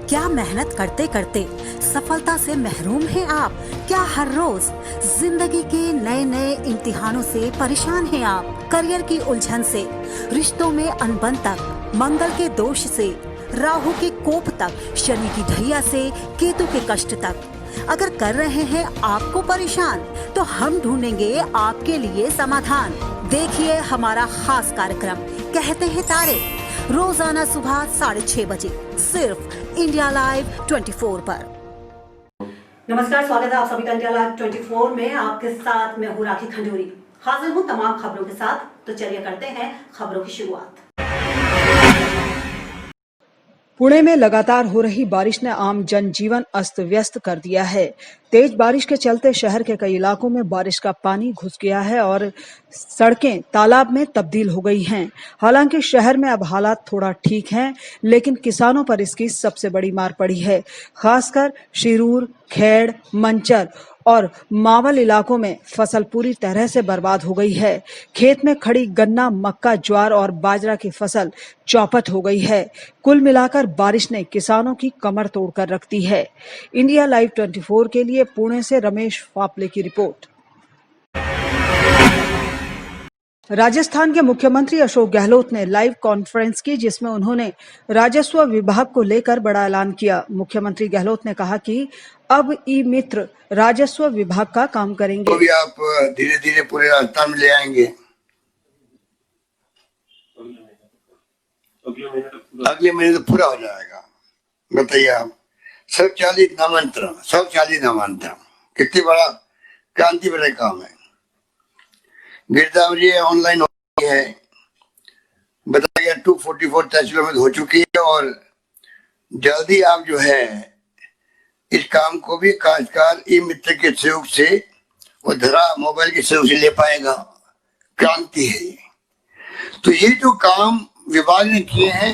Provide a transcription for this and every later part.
क्या मेहनत करते करते सफलता से महरूम हैं आप? क्या हर रोज जिंदगी के नए नए इम्तिहानों से परेशान हैं आप? करियर की उलझन से, रिश्तों में अनबन तक, मंगल के दोष से, राहु के कोप तक, शनि की ढैया से केतु के कष्ट तक अगर कर रहे हैं आपको परेशान, तो हम ढूंढेंगे आपके लिए समाधान। देखिए हमारा खास कार्यक्रम कहते हैं तारे, रोजाना सुबह 6:30 बजे सिर्फ इंडिया लाइव 24 पर। नमस्कार, स्वागत है आप सभी का इंडिया लाइव 24 में। आपके साथ मैं हूँ राखी खंडूरी, हाजिर हूँ तमाम खबरों के साथ। तो चलिए करते हैं खबरों की शुरुआत। पुणे में लगातार हो रही बारिश ने आम जनजीवन अस्त व्यस्त कर दिया है। तेज बारिश के चलते शहर के कई इलाकों में बारिश का पानी घुस गया है और सड़कें तालाब में तब्दील हो गई हैं। हालांकि शहर में अब हालात थोड़ा ठीक हैं, लेकिन किसानों पर इसकी सबसे बड़ी मार पड़ी है। खासकर शिरूर, खेड़, मंचर और मावल इलाकों में फसल पूरी तरह से बर्बाद हो गई है। खेत में खड़ी गन्ना, मक्का, ज्वार और बाजरा की फसल चौपट हो गई है। कुल मिलाकर बारिश ने किसानों की कमर तोड़कर रख दी है। इंडिया लाइव 24 के लिए पुणे से रमेश फापले की रिपोर्ट। राजस्थान के मुख्यमंत्री अशोक गहलोत ने लाइव कॉन्फ्रेंस की, जिसमें उन्होंने राजस्व विभाग को लेकर बड़ा ऐलान किया। मुख्यमंत्री गहलोत ने कहा कि अब ई मित्र राजस्व विभाग का काम करेंगे। तो भी आप धीरे धीरे पूरे राजस्थान में ले आएंगे। अगले महीने तो पूरा हो जाएगा। बताइए आप, स्वचालित नामांतरण कितनी बड़ा क्रांति बड़ा काम है। गिरदावरी ऑनलाइन हो गई है, बताया गया 244 तहसीलों में हो चुकी है और जल्दी आप जो है इस काम को भी खासकर ई मित्र के सहयोग से और धरा मोबाइल के सहयोग से ले पाएगा। क्रांति है ये। तो ये जो काम विभाग ने किए हैं,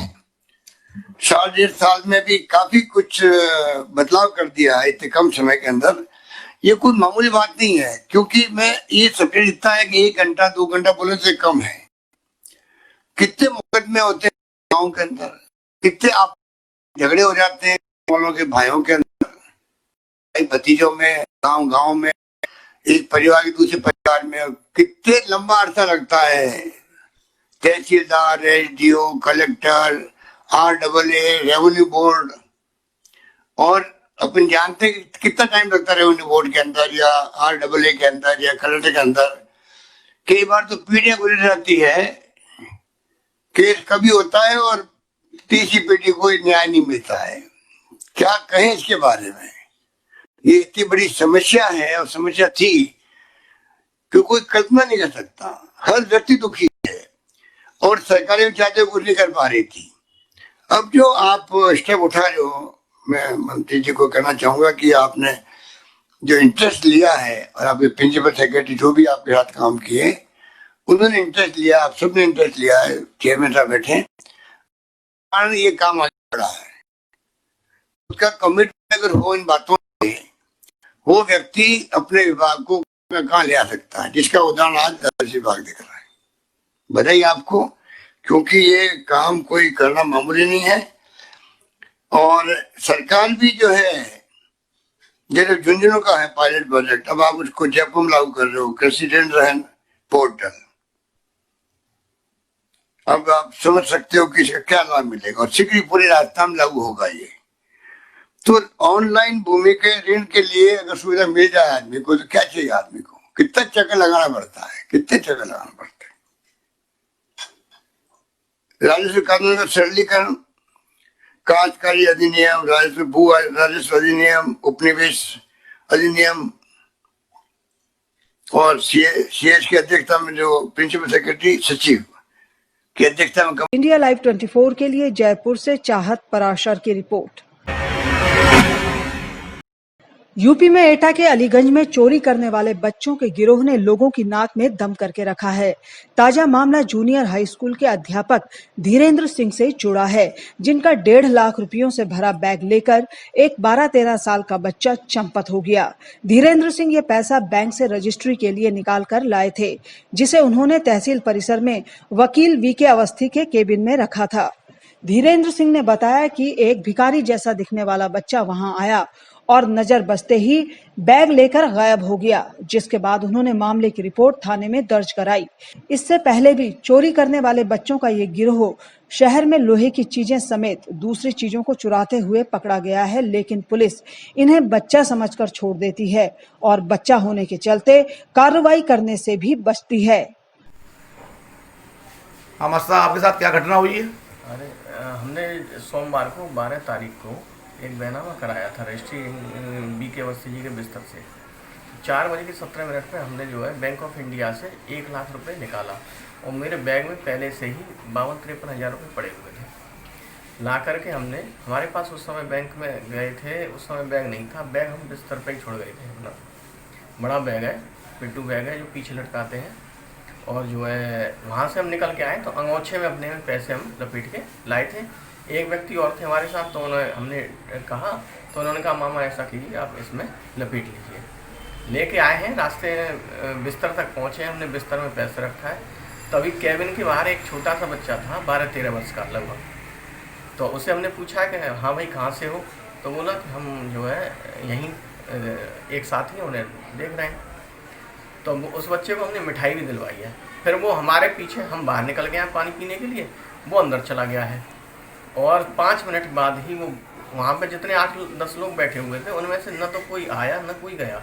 1.5 साल में भी काफी कुछ बदलाव कर दिया है इतने कम समय के अंदर। ये कोई मामूली बात नहीं है, क्योंकि मैं ये समझ इतना है कि 1 घंटा 2 घंटा बोलने से कम है। कितने मुकदमे होते हैं गाँव के अंदर, कितने आप झगड़े हो जाते हैं वालों के भाइयों के अंदर, भतीजों में, गांव में, एक परिवार के दूसरे परिवार में। कितने लंबा अरसा लगता है। Tehsildar, SDO, collector, RAA, revenue board, और अपन जानते हैं कितना टाइम लगता है रेवेन्यू बोर्ड के अंदर या RAA के अंदर या कलेक्टर के अंदर। कई बार तो पीढ़ियां गुजर जाती है, केस कभी होता है और तीसरी पीढ़ी को न्याय नहीं मिलता है। क्या कहें इसके बारे में। ये इतनी बड़ी समस्या है और समस्या थी कि कोई कल्पना नहीं कर सकता। हर व्यक्ति दुखी है और सरकारें चाहते कुछ नहीं कर पा रही थी। अब जो आप स्टेप उठा रहे हो, मैं मंत्री जी को कहना चाहूंगा कि आपने जो इंटरेस्ट लिया है और आपके प्रिंसिपल सेक्रेटरी जो भी आपके साथ काम किए उन्होंने इंटरेस्ट लिया, आप सबने इंटरेस्ट लिया है, चेयरमैन साहब बैठे, ये काम आगे बढ़ा है। उसका कमिटमेंट अगर हो इन बातों से, वो व्यक्ति अपने विभाग को कहाँ ले आ सकता है, जिसका उदाहरण आज राजस्व विभाग दिख रहा है। बधाई आपको, क्योंकि ये काम कोई करना मामूली नहीं है। और सरकार भी जो है, जैसे झुंझुनू का है पायलट प्रोजेक्ट, अब आप उसको जयपुर में लागू कर रहे हो, कृषि ऋण रहन पोर्टल। अब आप समझ सकते हो कि इसका क्या लाभ मिलेगा और शीघ्र पूरे राजस्थान में लागू होगा ये। तो ऑनलाइन भूमि के ऋण के लिए अगर सुविधा मिल जाए आदमी को, तो क्या चाहिए आदमी को, कितना चक्कर लगाना पड़ता है, कितने चक्कर लगाना पड़ता है। राजस्व कानून का सरलीकरण, काश्तकारी अधिनियम, राजस्व अधिनियम, उपनिवेश अधिनियम और सीएस की अध्यक्षता में जो प्रिंसिपल सेक्रेटरी सचिव की अध्यक्षता में। इंडिया लाइव 24 के लिए जयपुर से चाहत पराशर की रिपोर्ट। यूपी में एटा के अलीगंज में चोरी करने वाले बच्चों के गिरोह ने लोगों की नाक में दम करके रखा है। ताजा मामला जूनियर हाई स्कूल के अध्यापक धीरेन्द्र सिंह से जुड़ा है, जिनका 1.5 लाख रुपयों से भरा बैग लेकर एक 12-13 साल का बच्चा चंपत हो गया। धीरेन्द्र सिंह ये पैसा बैंक से रजिस्ट्री के लिए निकाल कर लाए थे, जिसे उन्होंने तहसील परिसर में वकील वीके अवस्थी के केबिन में रखा था। धीरेन्द्र सिंह ने बताया कि एक भिखारी जैसा दिखने वाला बच्चा वहां आया और नजर बसते ही बैग लेकर गायब हो गया, जिसके बाद उन्होंने मामले की रिपोर्ट थाने में दर्ज कराई। इससे पहले भी चोरी करने वाले बच्चों का ये गिरोह शहर में लोहे की चीजें समेत दूसरी चीजों को चुराते हुए पकड़ा गया है, लेकिन पुलिस इन्हें बच्चा समझकर छोड़ देती है और बच्चा होने के चलते कार्रवाई करने से भी बचती है। हाँ मस्ता, आपके साथ क्या घटना हुई है? अरे हमने सोमवार को 12 तारीख को एक बैनामा कराया था रजिस्ट्री बीके अवस्थी जी के बिस्तर से। 4:17 पे हमने जो है बैंक ऑफ इंडिया से 1 लाख रुपए निकाला और मेरे बैग में पहले से ही 52-53 हज़ार रुपये पड़े हुए थे। ला करके हमने, हमारे पास उस समय बैंक में गए थे, उस समय बैग नहीं था, बैग हम बिस्तर पे ही छोड़ गए थे अपना। बड़ा बैग है, पिट्टू बैग है जो पीछे लटकाते हैं, और जो है वहाँ से हम निकल के आए तो अंगोछे में अपने पैसे हम लपेट के लाए थे। एक व्यक्ति और थे हमारे साथ, तो हमने कहा तो उन्होंने कहा मामा ऐसा कीजिए, आप इसमें लपेट लीजिए। लेके आए हैं, रास्ते बिस्तर तक पहुँचे, हमने बिस्तर में पैसे रखा है, तभी कैबिन के बाहर एक छोटा सा बच्चा था 12-13 वर्ष का लगभग। तो उसे हमने पूछा कि हाँ भाई कहाँ से हो, तो बोला कि हम जो है यहीं एक साथी हैं, उन्हें देख रहे हैं। तो उस बच्चे को हमने मिठाई भी दिलवाई है। फिर वो हमारे पीछे, हम बाहर निकल गए हैं पानी पीने के लिए, वो अंदर चला गया है और 5 मिनट बाद ही वो वहाँ पे जितने 8-10 लोग बैठे हुए थे उनमें से न तो कोई आया न कोई गया,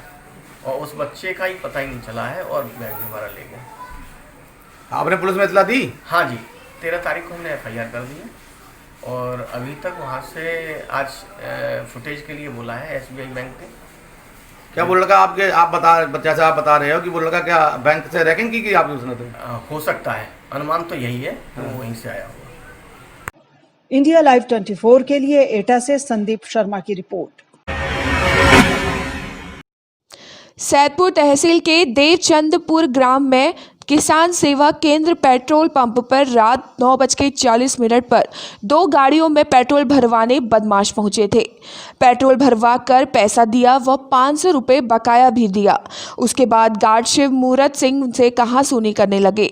और उस बच्चे का ही पता ही नहीं चला है और बैग भी हमारा ले गया। आपने पुलिस में इतला दी? हाँ जी, 13 तारीख को हमने FIR कर दी है और अभी तक वहाँ से आज फुटेज के लिए बोला है SBI बैंक के। क्या वो लड़का आपके, जैसे आप बता रहे हो कि वो लड़का क्या बैंक से रैकिंग की आपने उसने? तो हो सकता है, अनुमान तो यही है, वो वहीं से आया होगा। इंडिया लाइव 24 के लिए एटा से संदीप शर्मा की रिपोर्ट। सैदपुर तहसील के देवचंदपुर ग्राम में किसान सेवा केंद्र पेट्रोल पंप पर रात 9:40 पर 2 गाड़ियों में पेट्रोल भरवाने बदमाश पहुंचे थे। पेट्रोल भरवा कर पैसा दिया व 500 रुपये बकाया भी दिया। उसके बाद गार्ड शिव मूरत सिंह से कहासुनी करने लगे।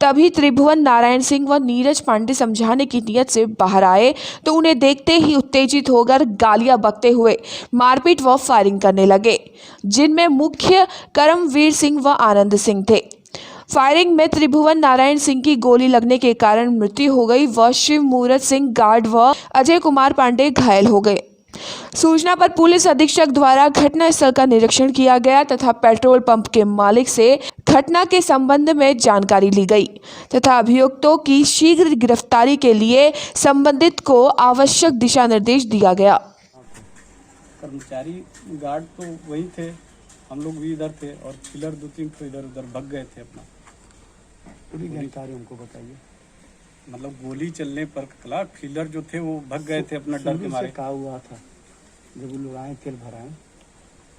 तभी त्रिभुवन नारायण सिंह व नीरज पांडे समझाने की नीयत से बाहर आए तो उन्हें देखते ही उत्तेजित होकर गालियां बकते हुए मारपीट व फायरिंग करने लगे, जिनमें मुख्य करमवीर सिंह व आनंद सिंह थे। फायरिंग में त्रिभुवन नारायण सिंह की गोली लगने के कारण मृत्यु हो गई व शिव मूरत सिंह गार्ड व अजय कुमार पांडे घायल हो गए। सूचना पर पुलिस अधीक्षक द्वारा घटनास्थल का निरीक्षण किया गया तथा पेट्रोल पंप के मालिक से घटना के संबंध में जानकारी ली गई तथा अभियुक्तों की शीघ्र गिरफ्तारी के लिए संबंधित को आवश्यक दिशा निर्देश दिया गया। कर्मचारी गार्ड तो वही थे, हम लोग भी इधर थे और किलर 2-3 तो इधर उधर भग गए थे। अपना पूरी जानकारी हमको बताइए। मतलब गोली चलने पर कला किलर जो थे वो भग गए थे अपना डर के मारे। क्या हुआ था जब वो लोग आए तेल भराए?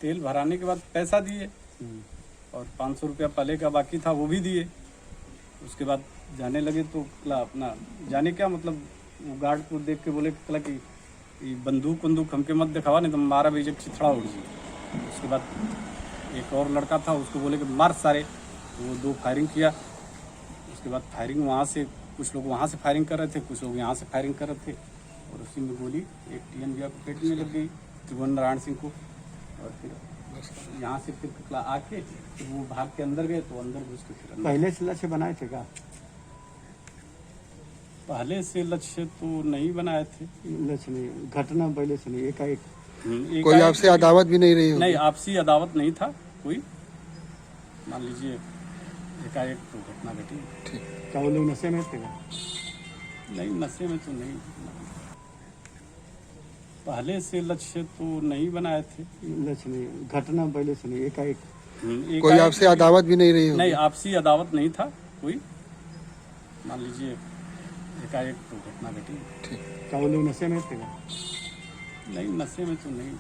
तेल भराने के बाद पैसा दिए और 500 रुपया पहले का बाकी था वो भी दिए। उसके बाद जाने लगे तो कला अपना जाने क्या मतलब वो गार्ड को देख के बोले कला कि बंदूक बंदूक हमके मत दिखावा, नहीं तो मारा भी जब छिछड़ा उड़ जी। उसके बाद एक और लड़का था, उसको बोले कि मार सारे, वो 2 फायरिंग किया। उसके बाद फायरिंग वहाँ से कुछ लोग वहाँ से फायरिंग कर रहे थे, कुछ लोग यहाँ से फायरिंग कर रहे थे और उसी में गोली एक TN भैया को पेट में लग गई, त्रिभुवन नारायण सिंह को। और फिर यहाँ से फिर आके तो वो भाग के अंदर गए तो अंदर घुस के फिर पहले से लक्ष्य बनाए थे क्या? पहले से लक्ष्य तो नहीं बनाए थे। लक्ष्य नहीं, घटना पहले से नहीं, एकाएक। कोई आपसे अदावत भी नहीं रही होगी? नहीं, आपसी अदावत नहीं था कोई, मान लीजिए एकाएक तो घटना घटी। ठीक, क्या वो लोग नशे में थे? नहीं, नशे में तो नहीं। पहले से लक्ष्य तो नहीं बनाए थे। लक्ष्य नहीं, घटना पहले से नहीं, एकाएक। कोई आपसे अदावत भी नहीं रही होगी? नहीं, आपसी अदावत नहीं था कोई, मान लीजिए एकाएक तो घटना घटी। ठीक, क्या वो लोग नशे में थे? नहीं, नशे में तो नहीं।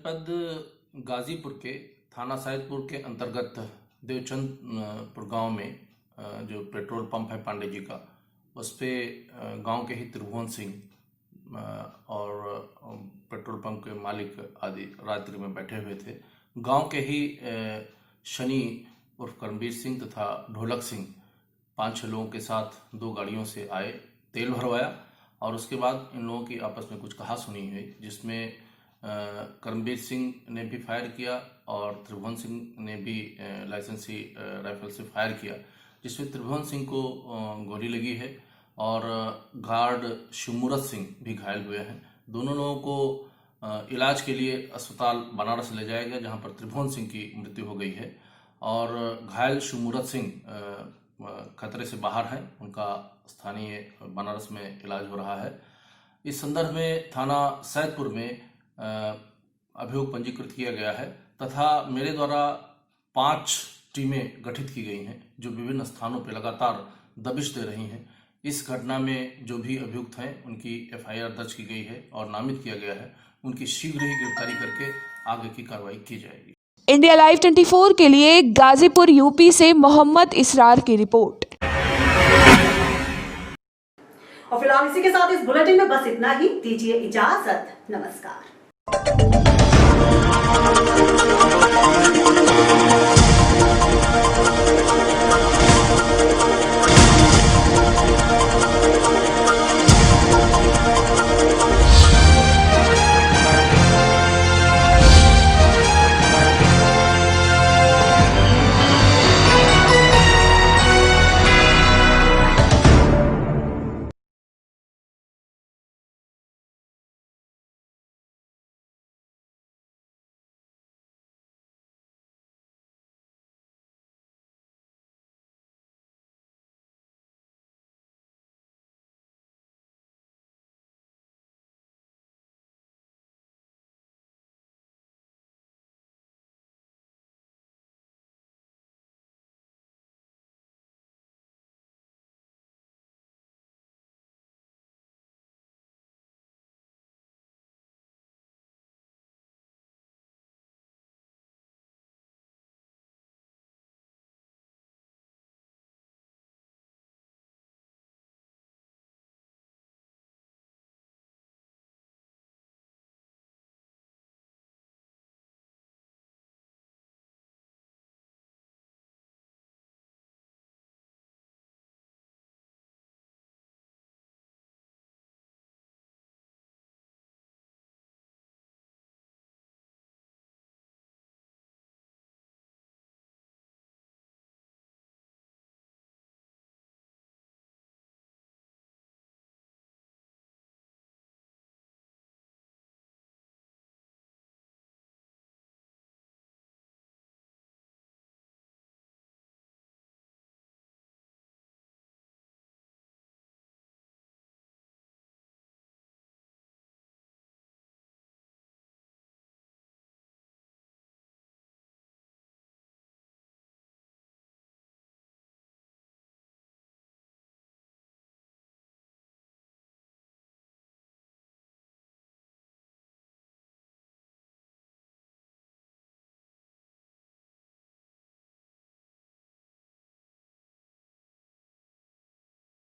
जनपद गाजीपुर के थाना सैदपुर के अंतर्गत देवचंदपुर गांव में जो पेट्रोल पंप है पांडे जी का, उस पे गांव के ही त्रिभुवन सिंह और पेट्रोल पंप के मालिक आदि रात्रि में बैठे हुए थे। गांव के ही शनि उर्फ करमवीर सिंह तथा ढोलक सिंह 5-6 लोगों के साथ 2 गाड़ियों से आए, तेल भरवाया और उसके बाद इन लोगों की आपस में कुछ कहासुनी हुई, जिसमें करमवीर सिंह ने भी फायर किया और त्रिभुवन सिंह ने भी लाइसेंसी राइफल से फायर किया, जिसमें त्रिभुवन सिंह को गोली लगी है और गार्ड शिवमूरत सिंह भी घायल हुए हैं। दोनों लोगों को इलाज के लिए अस्पताल बनारस ले जाया गया, जहां पर त्रिभुवन सिंह की मृत्यु हो गई है और घायल शिवमूरत सिंह खतरे से बाहर हैं, उनका स्थानीय बनारस में इलाज हो रहा है। इस संदर्भ में थाना सैदपुर में अभियोग पंजीकृत किया गया है तथा मेरे द्वारा 5 टीमें गठित की गई हैं जो विभिन्न स्थानों पर लगातार दबिश दे रही हैं। इस घटना में जो भी अभियुक्त हैं उनकी एफआईआर दर्ज की गई है और नामित किया गया है। उनकी शीघ्र ही गिरफ्तारी करके आगे की कार्रवाई की जाएगी। इंडिया लाइव 24 के लिए गाजीपुर यूपी से मोहम्मद इसरार की रिपोर्ट। और फिलहाल इसी के साथ इस बुलेटिन में बस इतना ही। दीजिए इजाजत। नमस्कार।